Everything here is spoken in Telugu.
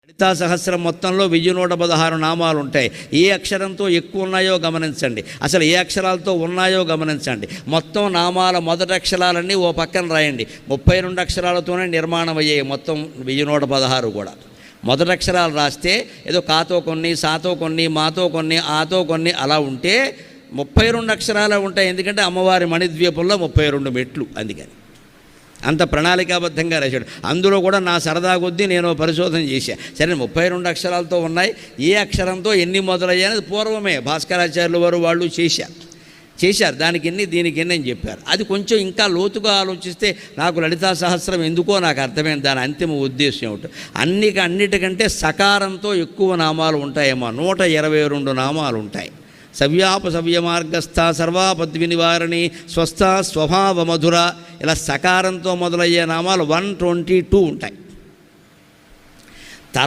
లలితా సహస్రం మొత్తంలో 1116 నామాలు ఉంటాయి. ఏ అక్షరంతో ఎక్కువ ఉన్నాయో గమనించండి, అసలు ఏ అక్షరాలతో ఉన్నాయో గమనించండి. మొత్తం నామాల మొదటి అక్షరాలన్నీ ఓ పక్కన రాయండి. 32 అక్షరాలతోనే నిర్మాణం అయ్యాయి మొత్తం 1116 కూడా. మొదటి అక్షరాలు రాస్తే ఏదో కాతో కొన్ని, సాతో కొన్ని, మాతో కొన్ని, ఆతో కొన్ని అలా ఉంటే 32 అక్షరాలు ఉంటాయి. ఎందుకంటే అమ్మవారి మణిద్వీపంలో 32 మెట్లు, అందుకని అంత ప్రణాళికాబద్ధంగా రాశాడు. అందులో కూడా నా సరదా కొద్దీ నేను పరిశోధన చేశాను. సరే 32 అక్షరాలతో ఉన్నాయి, ఏ అక్షరంతో ఎన్ని మొదలయ్యాయనేది పూర్వమే భాస్కరాచార్యుల వారు వాళ్ళు చేశారు. దానికి ఎన్ని దీనికి ఎన్ని అని చెప్పారు. అది కొంచెం ఇంకా లోతుగా ఆలోచిస్తే నాకు లలితా సహస్రం ఎందుకో నాకు అర్థమైంది దాని అంతిమ ఉద్దేశం ఏమిటో. అన్నిటికంటే సకారంతో ఎక్కువ నామాలు ఉంటాయేమో, 122 నామాలు ఉంటాయి. సవ్యమార్గస్థ సర్వాపద్వి నివారణి స్వస్థ స్వభావ మధుర, ఇలా సకారంతో మొదలయ్యే నామాలు 122 ఉంటాయి.